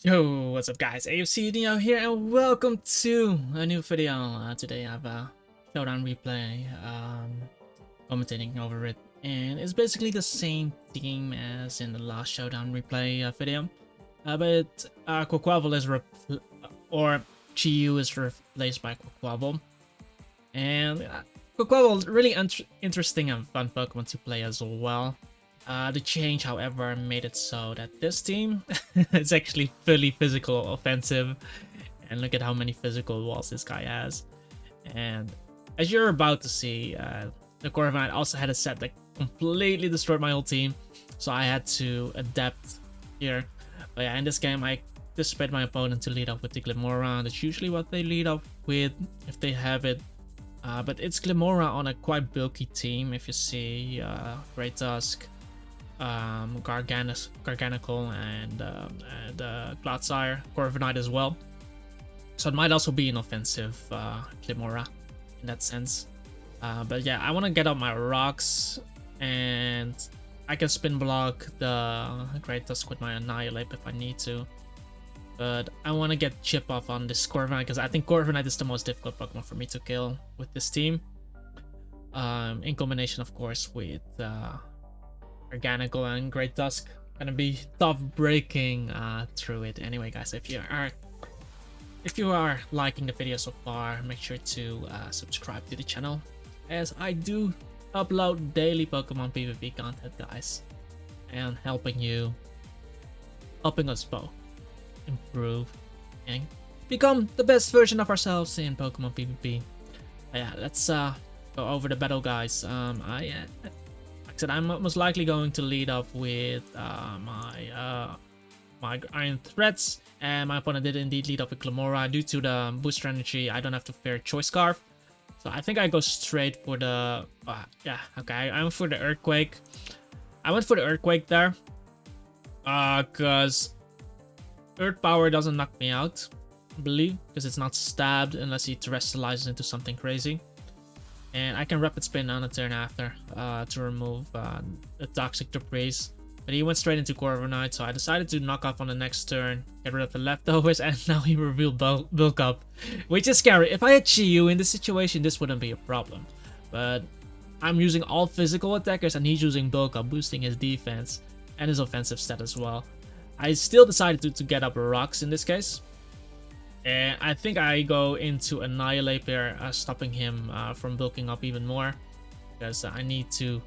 Yo, what's up guys, AFC Adinho here and welcome to a new video. Today I have a showdown replay, commentating over it, and it's basically the same theme as in the last showdown replay video, but Quaquaval is or Chiyu is replaced by Quaquaval, and Quaquaval is really interesting and fun Pokemon to play as well. The change, however, made it so that this team is actually fully physical offensive. And look at how many physical walls this guy has. And as you're about to see, the Corviknight also had a set that completely destroyed my whole team. So I had to adapt here. But yeah, in this game, I anticipate my opponent to lead off with the Glimmora. That's usually what they lead off with if they have it. But it's Glimmora on a quite bulky team. If you see Great Tusk, Garganical, and Cloudsire, Corviknight as well. So it might also be an offensive Glimmora in that sense. But yeah, I want to get up my rocks, and I can spin block the Great Tusk with my Annihilate if I need to. But I want to get chip off on this Corviknight because I think Corviknight is the most difficult Pokemon for me to kill with this team. In combination, of course, with Organical and Great Tusk, gonna be tough breaking through it. Anyway, guys, if you are liking the video so far, make sure to subscribe to the channel, as I do upload daily Pokemon PvP content, guys, and helping us both improve and become the best version of ourselves in Pokemon PvP. Yeah, let's go over the battle, guys. Like I said, I'm most likely going to lead off with my Iron Threats, and my opponent did indeed lead off with Glimmora. Due to the booster energy, I don't have to fear Choice Scarf, so I think I go straight for the yeah, okay, I went for the Earthquake. I went for the Earthquake there because Earth Power doesn't knock me out, I believe, because it's not stabbed unless he terrestrializes into something crazy. And I can Rapid Spin on a turn after to remove the Toxic Debris. But he went straight into Corviknight, so I decided to knock off on the next turn, get rid of the leftovers, and now he revealed Bulk Up, which is scary. If I had Chiyu in this situation, this wouldn't be a problem. But I'm using all physical attackers, and he's using Bulk Up, boosting his defense and his offensive stat as well. I still decided to get up rocks in this case. And I think I go into Annihilate here, stopping him from bulking up even more, because I need to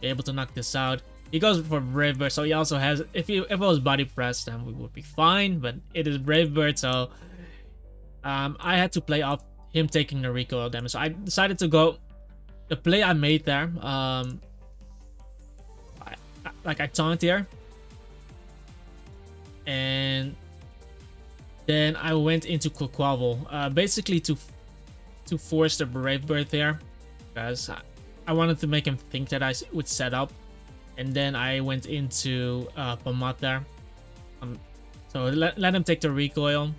be able to knock this out. He goes for Brave Bird, so he also has, if it was Body Press, then we would be fine, but it is Brave Bird, so I had to play off him taking the recoil damage. So I decided to go, the play I made there, I taunt here, and then I went into Quaquaval, basically to force the Brave Bird there, because I wanted to make him think that I would set up, and then I went into Pomat there, so let him take the recoil,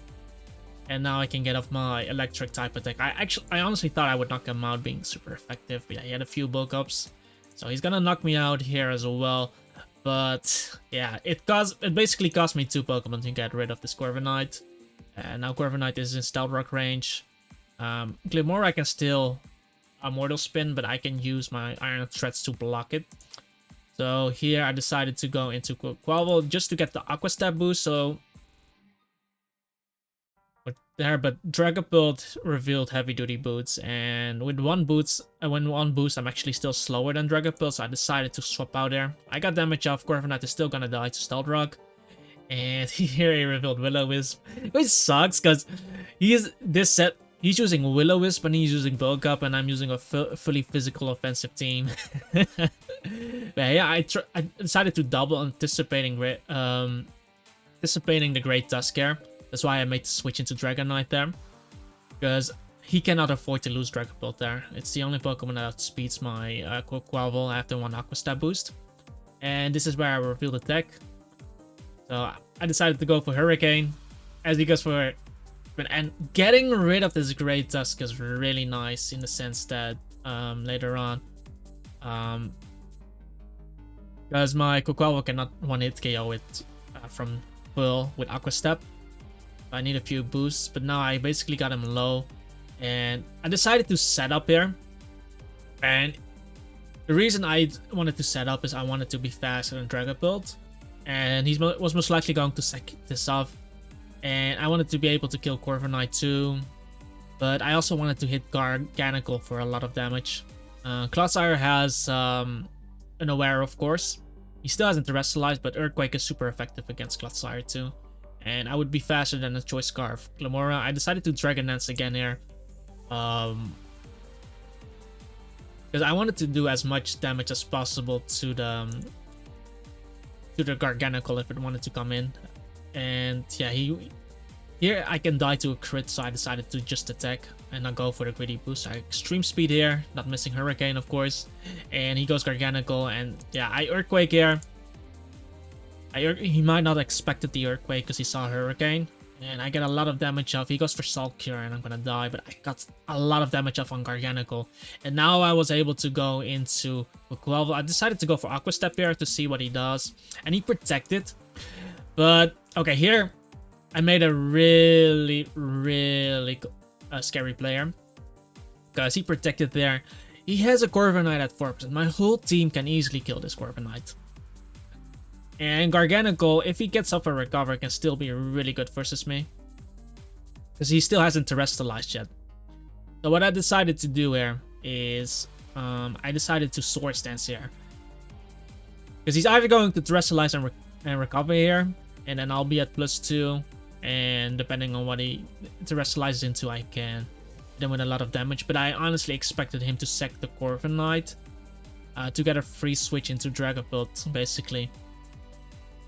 and now I can get off my electric type attack. I honestly thought I would knock him out, being super effective, but yeah, he had a few bulk ups, so he's gonna knock me out here as well. But yeah, it basically cost me 2 Pokemon to get rid of this Corviknight. And now Corviknight is in Stealth Rock range. Glimmora I can still Mortal Spin, but I can use my Iron Threats to block it. So here I decided to go into Quaquaval just to get the Aqua Stab boost. So but Dragapult revealed Heavy Duty Boots, and with one boost I'm actually still slower than Dragapult, so I decided to swap out there. I got damage off. Corviknight is still gonna die to Stealth Rock. And here he revealed Will-O-Wisp, which sucks because he's using Will-O-Wisp and he's using Bulk Up, and I'm using a fully physical offensive team. But yeah, I decided to double, anticipating the Great Tusk here. That's why I made the switch into Dragonite there, because he cannot afford to lose Dragapult there. It's the only Pokemon that outspeeds my Quaquaval after one Aqua Stab boost. And this is where I revealed the tech. So I decided to go for Hurricane, as he goes for, and getting rid of this Great Tusk is really nice in the sense that later on, because my Quaquaval cannot one-hit KO it from full with Aqua Step. I need a few boosts, but now I basically got him low. And I decided to set up here. And the reason I wanted to set up is I wanted to be faster than Dragapult. And he was most likely going to sec this off. And I wanted to be able to kill Corviknight too. But I also wanted to hit Garganical for a lot of damage. Clodsire has an Aware, of course. He still hasn't Terrestrialized, but Earthquake is super effective against Clodsire too. And I would be faster than a Choice Scarf. Glamora, I decided to Dragon Dance again here. Because I wanted to do as much damage as possible to the Garganical if it wanted to come in. And yeah, here I can die to a crit, so I decided to just attack and not go for the greedy boost. I Extreme Speed here, not missing Hurricane, of course. And he goes Garganical, and yeah, I Earthquake here. He might not have expected the Earthquake because he saw Hurricane. And I get a lot of damage off. He goes for Salt Cure and I'm gonna die, but I got a lot of damage off on Garganical. And now I was able to go into Quavel. I decided to go for Aqua Step here to see what he does. And he protected. But, okay, here I made a really scary player. Because he protected there. He has a Corviknight at 4%. My whole team can easily kill this Corviknight. And Garganical, if he gets up a recover, can still be really good versus me. Because he still hasn't terrestrialized yet. So what I decided to do here is... I decided to Swords Dance here. Because he's either going to terrestrialize and recover here. And then I'll be at +2. And depending on what he terrestrializes into, I can hit him with a lot of damage. But I honestly expected him to sec the Corviknight. To get a free switch into Dragapult, basically.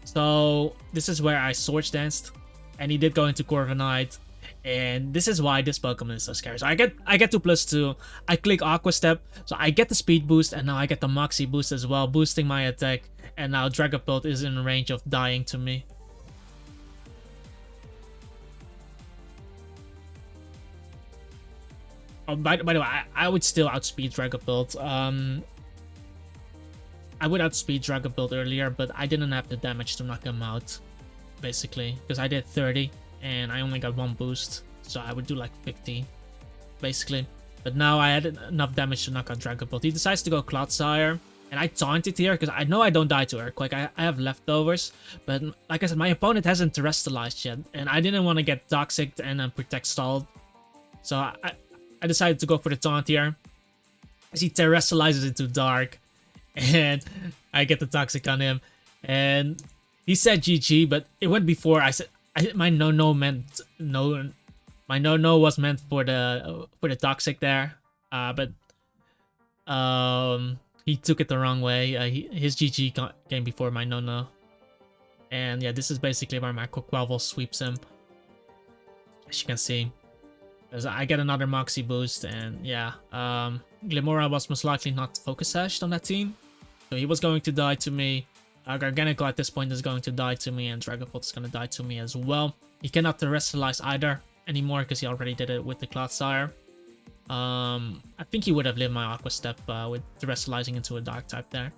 So this is where I Swords Danced, and he did go into Corviknight, and this is why this Pokemon is so scary. So I get to +2, I click Aqua Step, so I get the speed boost, and now I get the Moxie boost as well, boosting my attack, and now Dragapult is in range of dying to me. Oh, by the way, I would still outspeed Dragapult. I would outspeed Dragapult earlier, but I didn't have the damage to knock him out, basically. Because I did 30, and I only got 1 boost, so I would do like 50, basically. But now I had enough damage to knock out Dragapult. He decides to go Clodsire, and I taunted here, because I know I don't die to Earthquake. I have leftovers, but like I said, my opponent hasn't terrestrialized yet, and I didn't want to get Toxic and then Protect stalled. So I decided to go for the taunt here, as he terrestrializes into Dark. And I get the Toxic on him, and he said GG, but it went before I said my no meant no. My no was meant for the Toxic there, but he took it the wrong way. His GG came before my no, and yeah, this is basically where my Quavel sweeps him, as you can see. Because I get another Moxie boost, and yeah, Glamora was most likely not Focus Sashed on that team. So he was going to die to me. Garganical at this point is going to die to me, and Dragapult is going to die to me as well. He cannot terrestrialize either anymore because he already did it with the Clodsire. I think he would have lived my Aqua Step with terrestrializing into a Dark type there.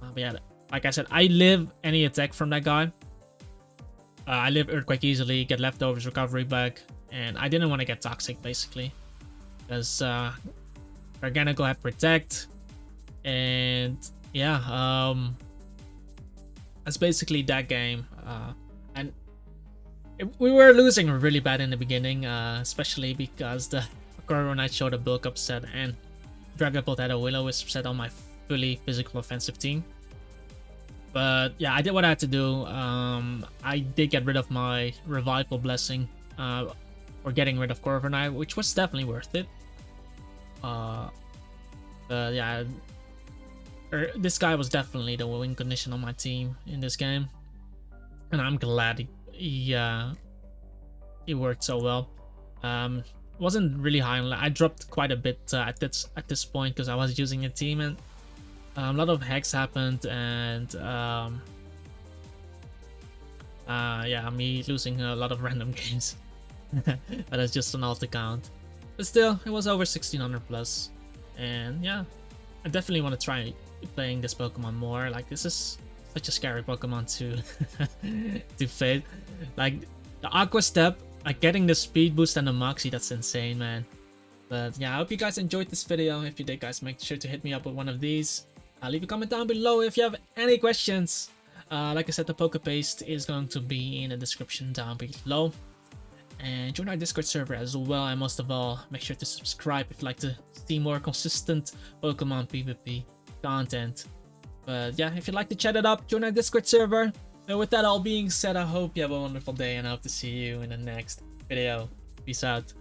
But yeah, like I said, I live any attack from that guy. I live Earthquake easily, get leftovers, recovery back, and I didn't want to get Toxic basically. Because Garganical had Protect, and yeah, that's basically that game. And we were losing really bad in the beginning, especially because the Corviknight showed a bulk up set and Dragapult had a Will-O-Wisp set on my fully physical offensive team. But yeah, I did what I had to do. I did get rid of my Revival Blessing for getting rid of Corviknight, which was definitely worth it. Yeah, this guy was definitely the win condition on my team in this game, and I'm glad he worked so well. Wasn't really high on. I dropped quite a bit at this point because I was using a team, and a lot of hacks happened, and yeah, me losing a lot of random games. But it's just an alt account. But still, it was over 1600 plus, and yeah, I definitely want to try playing this Pokemon more. Like, this is such a scary Pokemon to to fade. Like the Aqua Step, like getting the speed boost and the Moxie, that's insane, man. But yeah, I hope you guys enjoyed this video. If you did, guys, make sure to hit me up with one of these. Leave a comment down below if you have any questions. Like I said, the Poke Paste is going to be in the description down below. And join our Discord server as well. And most of all, make sure to subscribe if you'd like to see more consistent Pokemon PvP content. But yeah, if you'd like to chat it up, join our Discord server. And with that all being said, I hope you have a wonderful day and I hope to see you in the next video. Peace out.